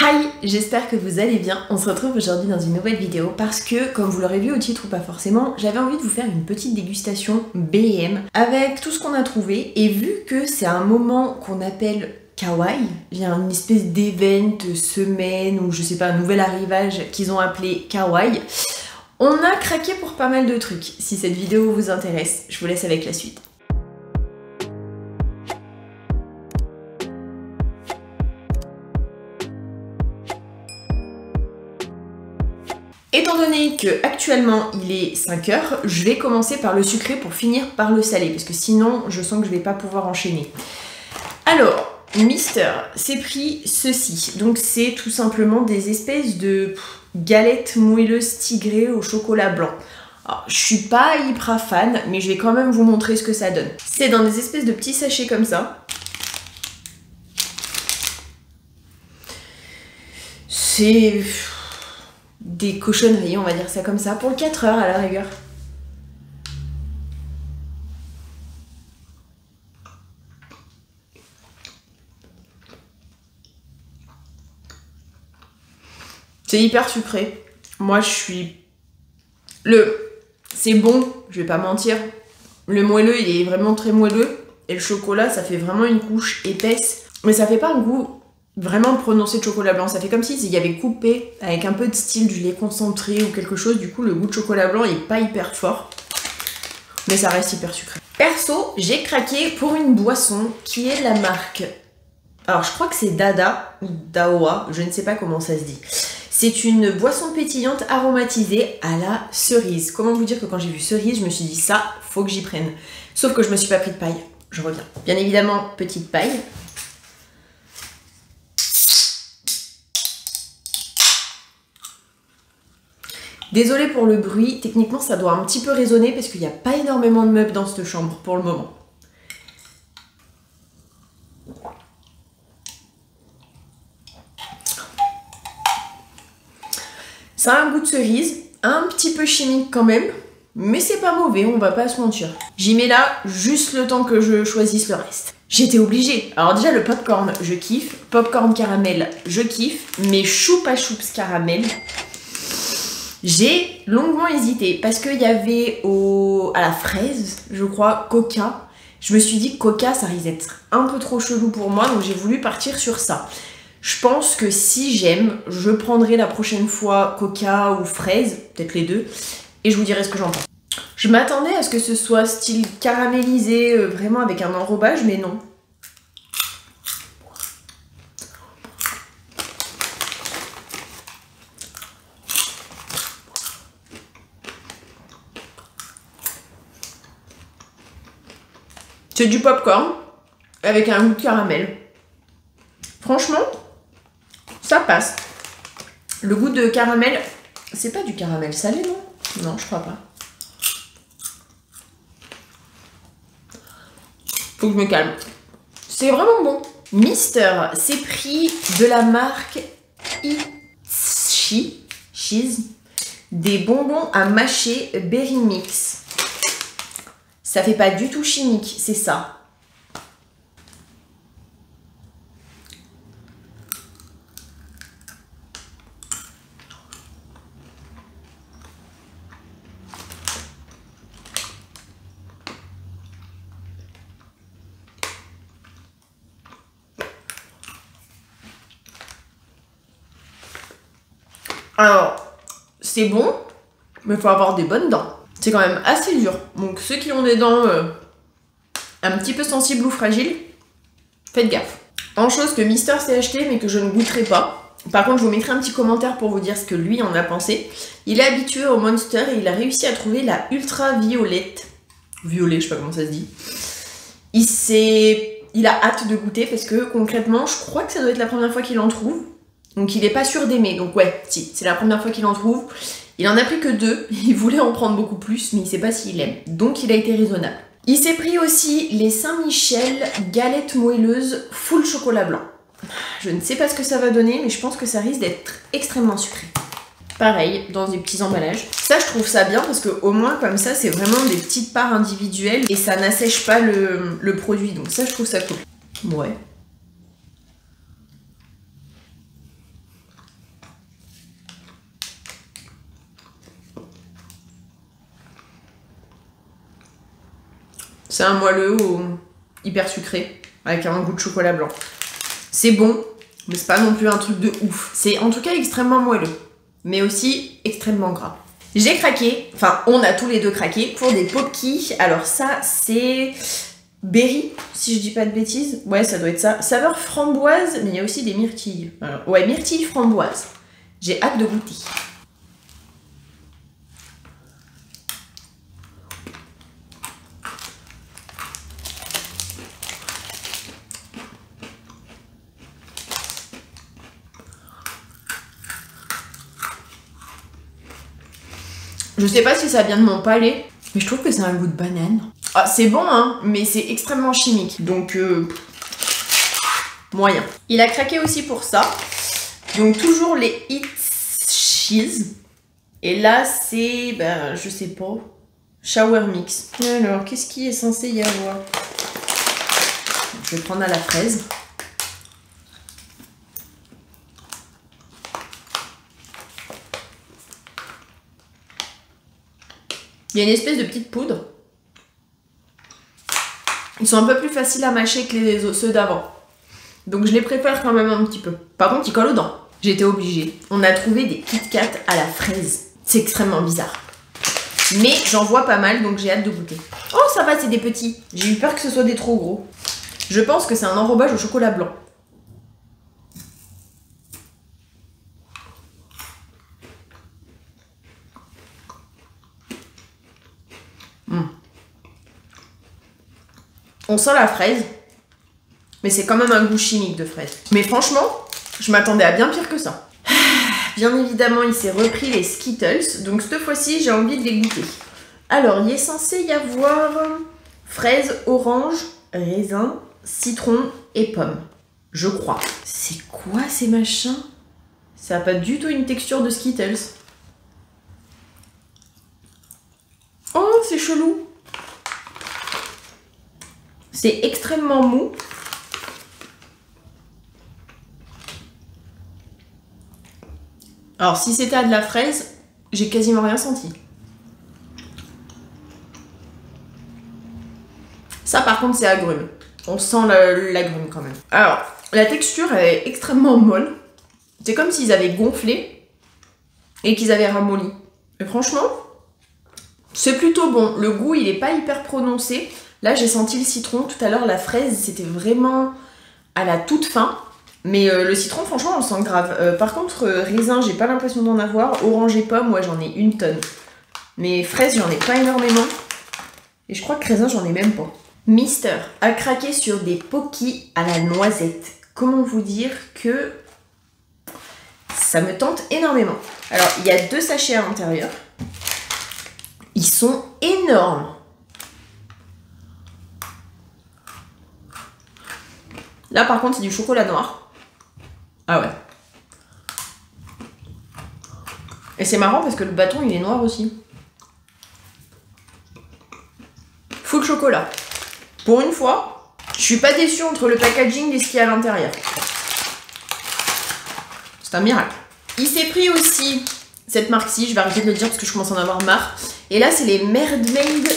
Hi, j'espère que vous allez bien. On se retrouve aujourd'hui dans une nouvelle vidéo parce que, comme vous l'aurez vu au titre ou pas forcément, j'avais envie de vous faire une petite dégustation B&M avec tout ce qu'on a trouvé. Et vu que c'est un moment qu'on appelle kawaii, il y a une espèce d'événement, semaine ou je sais pas, un nouvel arrivage qu'ils ont appelé kawaii, on a craqué pour pas mal de trucs. Si cette vidéo vous intéresse, je vous laisse avec la suite. Étant donné que actuellement il est 5h, je vais commencer par le sucré pour finir par le salé, parce que sinon je sens que je vais pas pouvoir enchaîner. Alors, Mister s'est pris ceci, donc c'est tout simplement des espèces de galettes moelleuses tigrées au chocolat blanc. Alors, je suis pas hyper fan, mais je vais quand même vous montrer ce que ça donne. C'est dans des espèces de petits sachets comme ça. C'est des cochonneries, on va dire ça comme ça, pour 4 heures à la rigueur. C'est hyper sucré. Moi, je suis... C'est bon, je vais pas mentir. Le moelleux, il est vraiment très moelleux. Et le chocolat, ça fait vraiment une couche épaisse. Mais ça fait pas un goût vraiment prononcé de chocolat blanc. Ça fait comme s'il y avait coupé avec un peu de style du lait concentré ou quelque chose. Du coup, le goût de chocolat blanc est pas hyper fort. Mais ça reste hyper sucré. Perso, j'ai craqué pour une boisson qui est la marque... Alors, je crois que c'est Dada ou Daoa. Je ne sais pas comment ça se dit. C'est une boisson pétillante aromatisée à la cerise. Comment vous dire que quand j'ai vu cerise, je me suis dit ça, faut que j'y prenne. Sauf que je me suis pas pris de paille. Je reviens. Bien évidemment, petite paille. Désolée pour le bruit, techniquement ça doit un petit peu résonner parce qu'il n'y a pas énormément de meubles dans cette chambre pour le moment. Ça a un goût de cerise, un petit peu chimique quand même, mais c'est pas mauvais, on va pas se mentir. J'y mets là juste le temps que je choisisse le reste. J'étais obligée. Alors déjà le popcorn, je kiffe. Popcorn caramel, je kiffe. Mais choupa choups caramel, j'ai longuement hésité parce qu'il y avait à la fraise, je crois, Coca. Je me suis dit que Coca, ça risque d'être un peu trop chelou pour moi, donc j'ai voulu partir sur ça. Je pense que si j'aime, je prendrai la prochaine fois Coca ou fraise, peut-être les deux, et je vous dirai ce que j'en pense. Je m'attendais à ce que ce soit style caramélisé, vraiment avec un enrobage, mais non. C'est du popcorn avec un goût de caramel. Franchement, ça passe. Le goût de caramel, c'est pas du caramel salé, non? Non, je crois pas. Faut que je me calme. C'est vraiment bon. Mister s'est pris de la marque Cheese des bonbons à mâcher Berry Mix. Ça fait pas du tout chimique, c'est ça. Alors, c'est bon, mais il faut avoir des bonnes dents. C'est quand même assez dur. Donc ceux qui ont des dents un petit peu sensibles ou fragiles, faites gaffe. En chose que Mister s'est acheté mais que je ne goûterai pas. Par contre, je vous mettrai un petit commentaire pour vous dire ce que lui en a pensé. Il est habitué au Monster et il a réussi à trouver la ultra violette. Violet, je sais pas comment ça se dit. Il a hâte de goûter parce que concrètement, je crois que ça doit être la première fois qu'il en trouve. Donc il est pas sûr d'aimer. Donc ouais, si, c'est la première fois qu'il en trouve. Il en a pris que 2, il voulait en prendre beaucoup plus, mais il sait pas s'il aime. Donc il a été raisonnable. Il s'est pris aussi les Saint-Michel galettes moelleuses full chocolat blanc. Je ne sais pas ce que ça va donner, mais je pense que ça risque d'être extrêmement sucré. Pareil, dans des petits emballages. Ça, je trouve ça bien parce que au moins comme ça, c'est vraiment des petites parts individuelles et ça n'assèche pas le produit. Donc ça, je trouve ça cool. Ouais. C'est un moelleux hyper sucré, avec un goût de chocolat blanc. C'est bon, mais c'est pas non plus un truc de ouf. C'est en tout cas extrêmement moelleux, mais aussi extrêmement gras. J'ai craqué, enfin on a tous les deux craqué pour des Pocky. Alors ça c'est berry, si je dis pas de bêtises. Ouais, ça doit être ça. Saveur framboise, mais il y a aussi des myrtilles. Alors, ouais, myrtille framboise. J'ai hâte de goûter. Je sais pas si ça vient de mon palais, mais je trouve que c'est un goût de banane. Ah, c'est bon, hein, mais c'est extrêmement chimique, donc moyen. Il a craqué aussi pour ça. Donc toujours les It's Cheese. Et là, c'est, ben, je sais pas, Shower Mix. Alors, qu'est-ce qui est censé y avoir? Je vais prendre à la fraise. Il y a une espèce de petite poudre. Ils sont un peu plus faciles à mâcher que ceux d'avant. Donc je les préfère quand même un petit peu. Par contre, ils collent aux dents. J'étais obligée. On a trouvé des Kit Kat à la fraise. C'est extrêmement bizarre. Mais j'en vois pas mal, donc j'ai hâte de goûter. Oh, ça va, c'est des petits. J'ai eu peur que ce soit des trop gros. Je pense que c'est un enrobage au chocolat blanc. On sent la fraise, mais c'est quand même un goût chimique de fraise. Mais franchement, je m'attendais à bien pire que ça. Bien évidemment, il s'est repris les Skittles, donc cette fois-ci, j'ai envie de les goûter. Alors, il est censé y avoir fraise, orange, raisin, citron et pomme. Je crois. C'est quoi ces machins? Ça n'a pas du tout une texture de Skittles. Oh, c'est chelou. C'est extrêmement mou. Alors, si c'était à de la fraise, j'ai quasiment rien senti. Ça, par contre, c'est agrume. On sent l'agrume quand même. Alors, la texture, elle est extrêmement molle. C'est comme s'ils avaient gonflé et qu'ils avaient ramolli. Et franchement, c'est plutôt bon. Le goût, il n'est pas hyper prononcé. Là, j'ai senti le citron. Tout à l'heure, la fraise, c'était vraiment à la toute fin. Mais le citron, franchement, on le sent grave. Par contre, raisin, j'ai pas l'impression d'en avoir. Orange et pomme, ouais, j'en ai une tonne. Mais fraise, j'en ai pas énormément. Et je crois que raisin, j'en ai même pas. Mister a craqué sur des Pocky à la noisette. Comment vous dire que ça me tente énormément. Alors, il y a 2 sachets à l'intérieur. Ils sont énormes. Là, par contre, c'est du chocolat noir. Ah ouais. Et c'est marrant parce que le bâton, il est noir aussi. Full chocolat. Pour une fois, je suis pas déçue entre le packaging et ce qu'il y a à l'intérieur. C'est un miracle. Il s'est pris aussi cette marque-ci, je vais arrêter de le dire parce que je commence à en avoir marre. Et là, c'est les Mermaid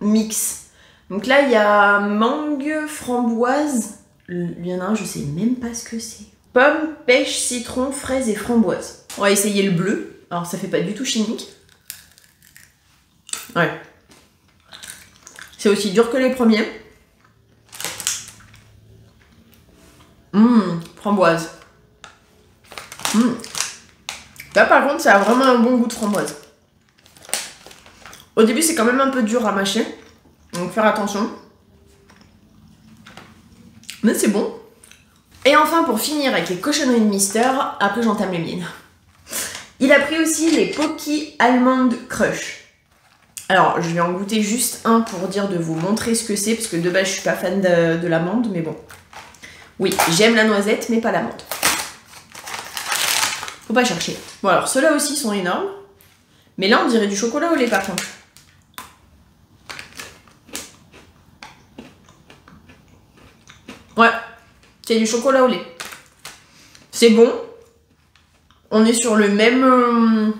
Mix. Donc là, il y a mangue, framboise. Il y en a un, je sais même pas ce que c'est. Pomme, pêche, citron, fraise et framboise. On va essayer le bleu. Alors, ça fait pas du tout chimique. Ouais. C'est aussi dur que les premiers. Framboise. Là, par contre, ça a vraiment un bon goût de framboise. Au début, c'est quand même un peu dur à mâcher. Donc, faire attention. Mais c'est bon. Et enfin, pour finir avec les cochonneries de Mister, après j'entame les miennes. Il a pris aussi les Pocky Almond Crush. Alors, je vais en goûter juste un pour dire de vous montrer ce que c'est, parce que de base, je suis pas fan de l'amande, mais bon. Oui, j'aime la noisette, mais pas l'amande. Faut pas chercher. Bon, alors, ceux-là aussi sont énormes. Mais là, on dirait du chocolat au lait, par contre. Ouais, c'est du chocolat au lait. C'est bon. On est sur le même...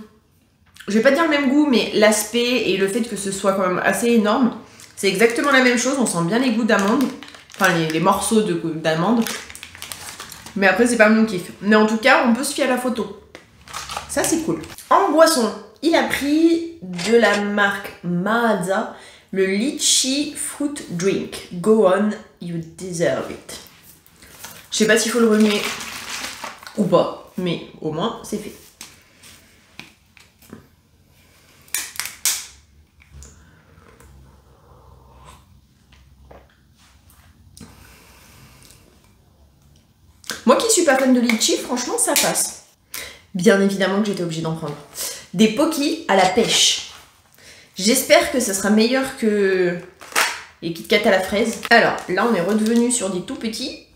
je vais pas dire le même goût, mais l'aspect et le fait que ce soit quand même assez énorme, C'est exactement la même chose, on sent bien les goûts d'amande. Enfin, les morceaux d'amande. Mais après, c'est pas mon kiff. Mais en tout cas, on peut se fier à la photo. Ça, c'est cool. En boisson, il a pris de la marque Maaza le Litchi Fruit Drink. Go on, you deserve it. Je sais pas s'il faut le remuer ou pas, mais au moins, c'est fait. Moi qui suis pas fan de litchi, franchement ça passe. Bien évidemment que j'étais obligée d'en prendre. Des Pocky à la pêche. J'espère que ça sera meilleur que les Kit Kat à la fraise. Alors là on est redevenu sur des tout petits.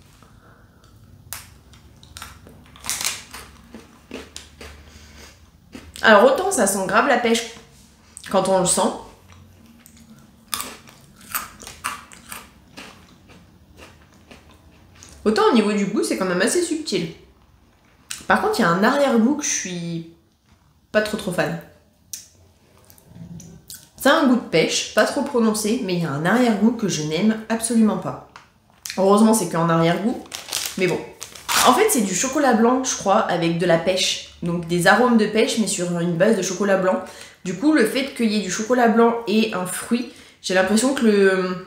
Alors autant ça sent grave la pêche quand on le sent. Autant au niveau du goût, c'est quand même assez subtil. Par contre, il y a un arrière-goût que je suis pas trop fan. Ça a un goût de pêche, pas trop prononcé, mais il y a un arrière-goût que je n'aime absolument pas. Heureusement, c'est qu'en arrière-goût, mais bon. En fait, c'est du chocolat blanc, je crois, avec de la pêche. Donc des arômes de pêche, mais sur une base de chocolat blanc. Du coup, le fait qu'il y ait du chocolat blanc et un fruit, j'ai l'impression que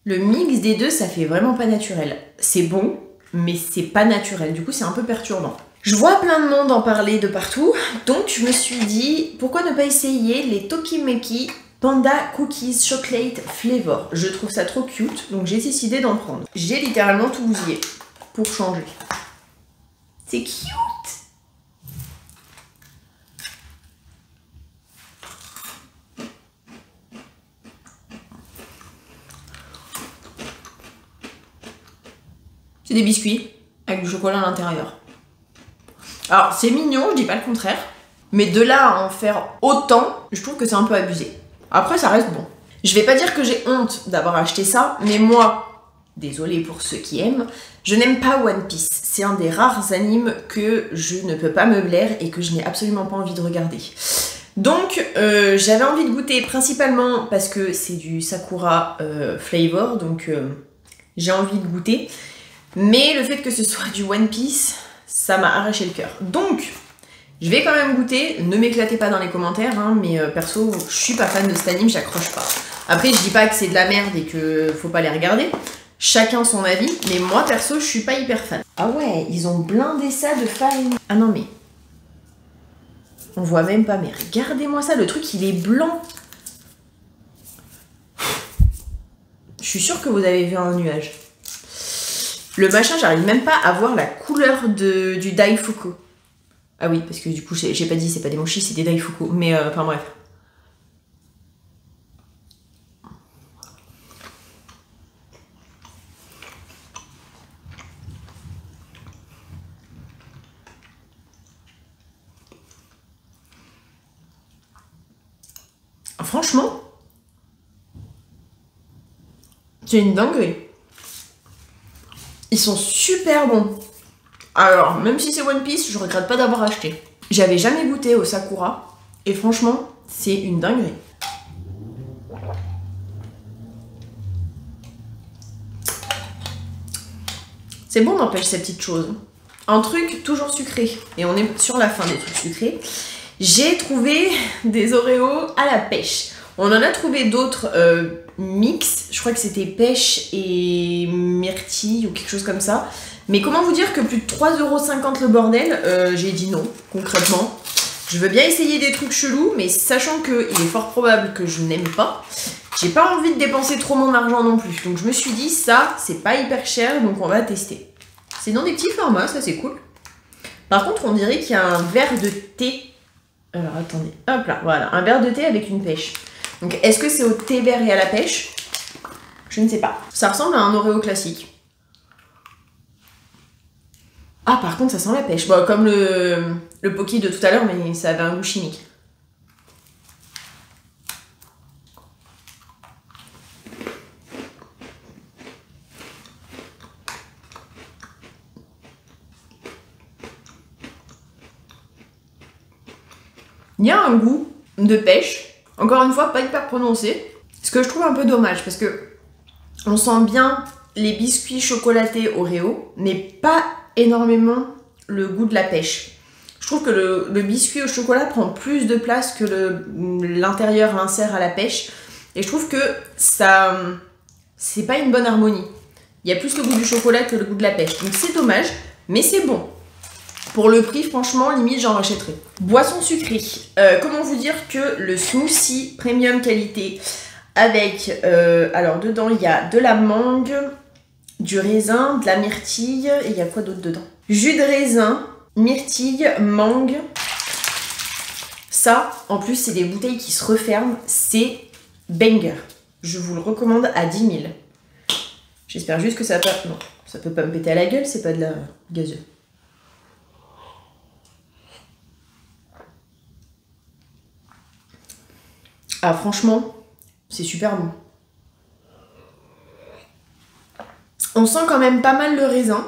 le mix des deux, ça fait vraiment pas naturel. C'est bon, mais c'est pas naturel. Du coup, c'est un peu perturbant. Je vois plein de monde en parler de partout, donc je me suis dit, pourquoi ne pas essayer les Tokimeki Panda Cookies Chocolate Flavor. Je trouve ça trop cute, donc j'ai décidé d'en prendre. J'ai littéralement tout bousillé pour changer. C'est cute! C'est des biscuits avec du chocolat à l'intérieur. Alors c'est mignon, je dis pas le contraire, mais de là à en faire autant, je trouve que c'est un peu abusé. Après ça reste bon. Je vais pas dire que j'ai honte d'avoir acheté ça, mais moi, désolée pour ceux qui aiment, je n'aime pas One Piece. C'est un des rares animes que je ne peux pas me blaire et que je n'ai absolument pas envie de regarder. Donc j'avais envie de goûter principalement parce que c'est du Sakura flavor, donc j'ai envie de goûter. Mais le fait que ce soit du One Piece, ça m'a arraché le cœur. Donc, je vais quand même goûter. Ne m'éclatez pas dans les commentaires, hein, mais perso, je suis pas fan de cet anime, j'accroche pas. Après, je dis pas que c'est de la merde et que faut pas les regarder. Chacun son avis, mais moi, perso, je suis pas hyper fan. Ah ouais, ils ont blindé ça de farine. Ah non, mais... on voit même pas, mais regardez-moi ça, le truc, il est blanc. Je suis sûre que vous avez vu un nuage. Le machin, j'arrive même pas à voir la couleur du Daifuku. Ah oui, parce que du coup, j'ai pas dit, c'est pas des mochis, c'est des Daifuku. Mais enfin bref. Franchement, c'est une dinguerie. Ils sont super bons. Alors, même si c'est One Piece, je regrette pas d'avoir acheté. J'avais jamais goûté au Sakura. Et franchement, c'est une dinguerie. C'est bon n'empêche ces petites choses. Un truc toujours sucré. Et on est sur la fin des trucs sucrés. J'ai trouvé des Oreos à la pêche. On en a trouvé d'autres mix. Je crois que c'était pêche et myrtille ou quelque chose comme ça. Mais comment vous dire que plus de 3,50 € le bordel, j'ai dit non, concrètement. Je veux bien essayer des trucs chelous, mais sachant qu'il est fort probable que je n'aime pas, j'ai pas envie de dépenser trop mon argent non plus. Donc je me suis dit, ça, c'est pas hyper cher, donc on va tester. C'est dans des petits formats, ça c'est cool. Par contre, on dirait qu'il y a un verre de thé. Alors attendez, hop là, voilà, un verre de thé avec une pêche. Donc est-ce que c'est au thé vert et à la pêche? Je ne sais pas. Ça ressemble à un Oreo classique. Ah, par contre, ça sent la pêche. Bon, comme le Pocky de tout à l'heure, mais ça avait un goût chimique. Il y a un goût de pêche. Encore une fois, pas hyper prononcé. Ce Ce que je trouve un peu dommage parce que on sent bien les biscuits chocolatés Oreo, mais pas énormément le goût de la pêche. Je trouve que le biscuit au chocolat prend plus de place que l'intérieur l'insert à la pêche. Et je trouve que ça, c'est pas une bonne harmonie. Il y a plus le goût du chocolat que le goût de la pêche. Donc c'est dommage, mais c'est bon. Pour le prix, franchement, limite, j'en rachèterai. Boisson sucrée. Comment vous dire que le smoothie premium qualité avec... alors, dedans, il y a de la mangue, du raisin, de la myrtille. Et il y a quoi d'autre dedans? Jus de raisin, myrtille, mangue. Ça, en plus, c'est des bouteilles qui se referment. C'est banger. Je vous le recommande à 10 000. J'espère juste que ça va pas... Non, ça peut pas me péter à la gueule, c'est pas de la gazeuse. Ah, franchement, c'est super bon. On sent quand même pas mal le raisin,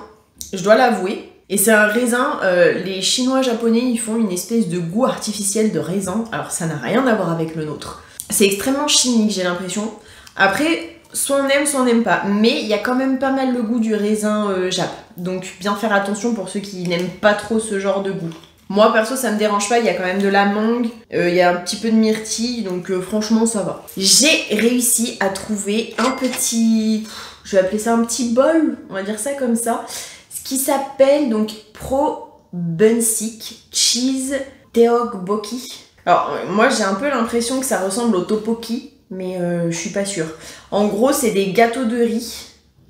je dois l'avouer. Et c'est un raisin, les Chinois japonais, ils font une espèce de goût artificiel de raisin. Alors ça n'a rien à voir avec le nôtre. C'est extrêmement chimique, j'ai l'impression. Après, soit on aime, soit on n'aime pas. Mais il y a quand même pas mal le goût du raisin jap. Donc bien faire attention pour ceux qui n'aiment pas trop ce genre de goût. Moi perso ça me dérange pas, il y a quand même de la mangue, il y a un petit peu de myrtille, donc franchement ça va. J'ai réussi à trouver un petit, je vais appeler ça un petit bol, on va dire ça comme ça, ce qui s'appelle donc Pro Bunsik Cheese Tteokbokki. Alors moi j'ai un peu l'impression que ça ressemble au tteokbokki, mais je suis pas sûre. En gros c'est des gâteaux de riz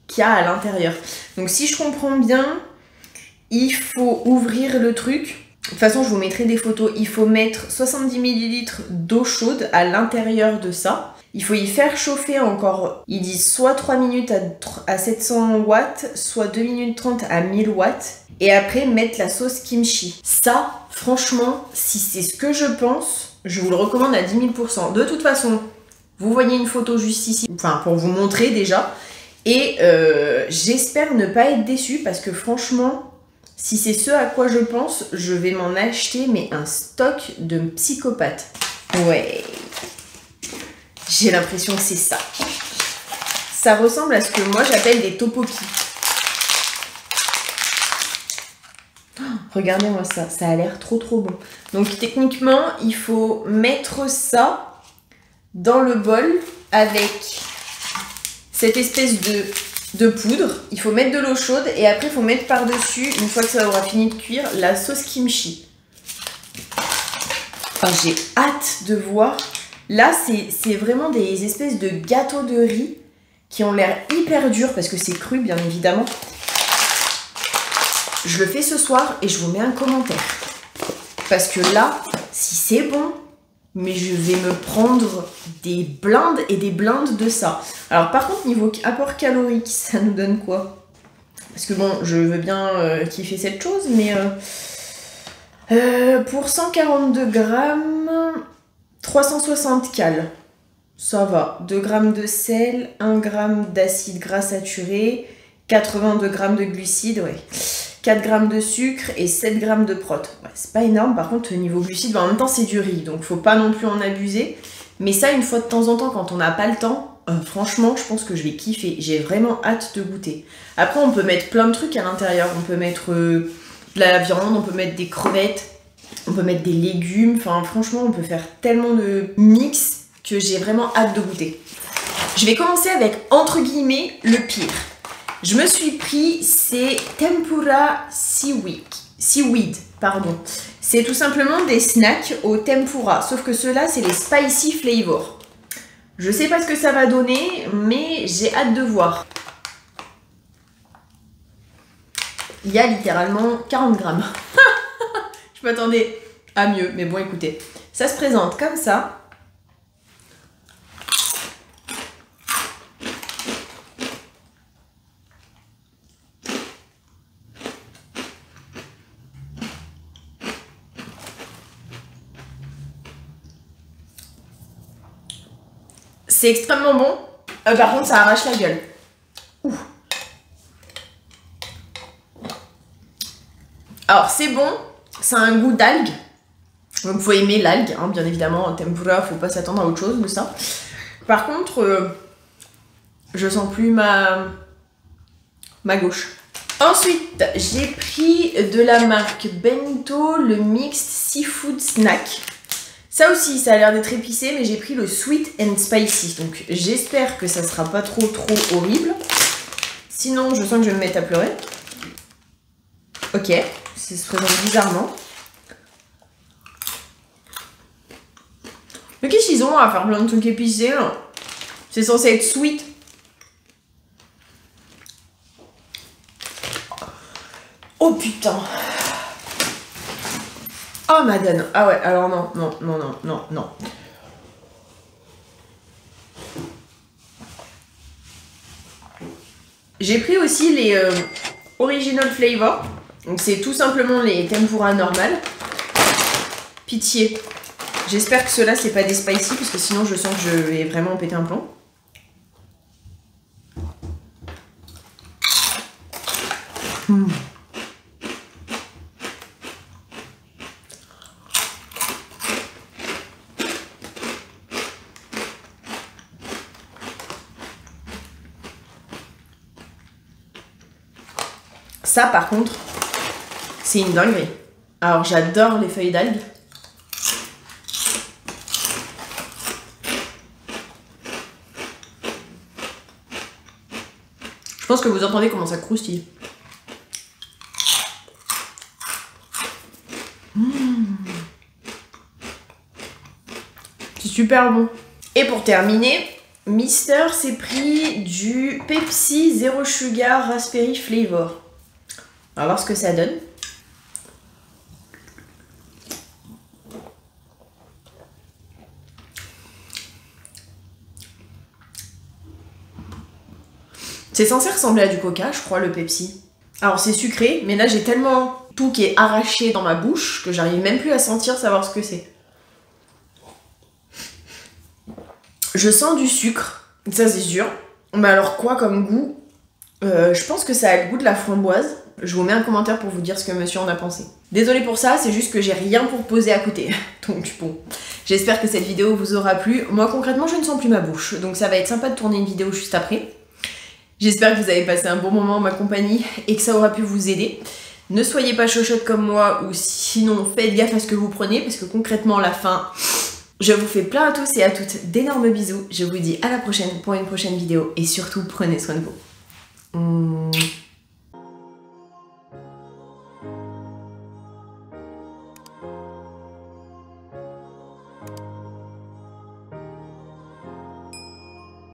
qu'il y a à l'intérieur. Donc si je comprends bien, il faut ouvrir le truc. De toute façon, je vous mettrai des photos. Il faut mettre 70 ml d'eau chaude à l'intérieur de ça. Il faut y faire chauffer encore, ils disent soit 3 minutes à 700 watts, soit 2 minutes 30 à 1000 watts. Et après, mettre la sauce kimchi. Ça, franchement, si c'est ce que je pense, je vous le recommande à 10 000%. De toute façon, vous voyez une photo juste ici, enfin pour vous montrer déjà. Et j'espère ne pas être déçue parce que franchement... Si c'est ce à quoi je pense, je vais m'en acheter mais un stock de psychopathe. Ouais. J'ai l'impression que c'est ça. Ça ressemble à ce que moi j'appelle des tteokbokki. Oh, regardez-moi ça, ça a l'air trop bon. Donc techniquement, il faut mettre ça dans le bol avec cette espèce de poudre, il faut mettre de l'eau chaude et après il faut mettre par-dessus, une fois que ça aura fini de cuire, la sauce kimchi. Enfin, j'ai hâte de voir. Là, c'est vraiment des espèces de gâteaux de riz qui ont l'air hyper durs parce que c'est cru, bien évidemment. Je le fais ce soir et je vous mets un commentaire. Parce que là, si c'est bon... mais je vais me prendre des blindes et des blindes de ça. Alors par contre, niveau apport calorique, ça nous donne quoi? Parce que bon, je veux bien kiffer cette chose, mais pour 142 grammes, 360 cales. Ça va. 2 grammes de sel, 1 gramme d'acide gras saturé, 82 grammes de glucides, ouais. 4 grammes de sucre et 7 grammes de prot. Ouais, c'est pas énorme, par contre, niveau glucides, en même temps, c'est du riz, donc faut pas non plus en abuser. Mais ça, une fois de temps en temps, quand on n'a pas le temps, franchement, je pense que je vais kiffer. J'ai vraiment hâte de goûter. Après, on peut mettre plein de trucs à l'intérieur. On peut mettre de la viande, on peut mettre des crevettes, on peut mettre des légumes. Enfin, franchement, on peut faire tellement de mix que j'ai vraiment hâte de goûter. Je vais commencer avec, entre guillemets, le pire. Je me suis pris ces tempura seaweed, pardon. C'est tout simplement des snacks au tempura, sauf que ceux-là, c'est les spicy flavor. Je sais pas ce que ça va donner, mais j'ai hâte de voir. Il y a littéralement 40 grammes. Je m'attendais à mieux, mais bon, écoutez. Ça se présente comme ça. C'est extrêmement bon. Par contre, ça arrache la gueule. Ouh. Alors, c'est bon. Ça a un goût d'algue. Donc, faut aimer l'algue, hein, bien évidemment. En tempura, faut pas s'attendre à autre chose de ça. Par contre, je sens plus ma gauche. Ensuite, j'ai pris de la marque Bento le Mixed Seafood Snack. Ça aussi, ça a l'air d'être épicé, mais j'ai pris le Sweet and Spicy. Donc j'espère que ça sera pas trop horrible. Sinon, je sens que je vais me mettre à pleurer. Ok, ça se présente bizarrement. Mais qu'est-ce qu'ils ont à faire plein de trucs épicés là? C'est censé être sweet. Oh putain. Oh madame. Ah ouais, alors non. J'ai pris aussi les Original Flavor. Donc c'est tout simplement les tempura normal. Pitié. J'espère que ceux-là c'est pas des spicy parce que sinon je sens que je vais vraiment péter un plomb. Ça par contre, c'est une dinguerie. Alors j'adore les feuilles d'algues. Je pense que vous entendez comment ça croustille. C'est super bon. Et pour terminer, Mister s'est pris du Pepsi Zero Sugar Raspberry Flavor. On va voir ce que ça donne. C'est censé ressembler à du coca, je crois, le Pepsi. Alors c'est sucré, mais là j'ai tellement tout qui est arraché dans ma bouche que j'arrive même plus à sentir, savoir ce que c'est. Je sens du sucre, ça c'est sûr. Mais alors quoi comme goût? Je pense que ça a le goût de la framboise. Je vous mets un commentaire pour vous dire ce que monsieur en a pensé. Désolée pour ça, c'est juste que j'ai rien pour poser à côté. Donc bon, j'espère que cette vidéo vous aura plu. Moi concrètement, je ne sens plus ma bouche, donc ça va être sympa de tourner une vidéo juste après. J'espère que vous avez passé un bon moment en ma compagnie et que ça aura pu vous aider. Ne soyez pas chochotte comme moi ou sinon faites gaffe à ce que vous prenez parce que concrètement la fin, je vous fais plein à tous et à toutes d'énormes bisous. Je vous dis à la prochaine pour une prochaine vidéo et surtout prenez soin de vous.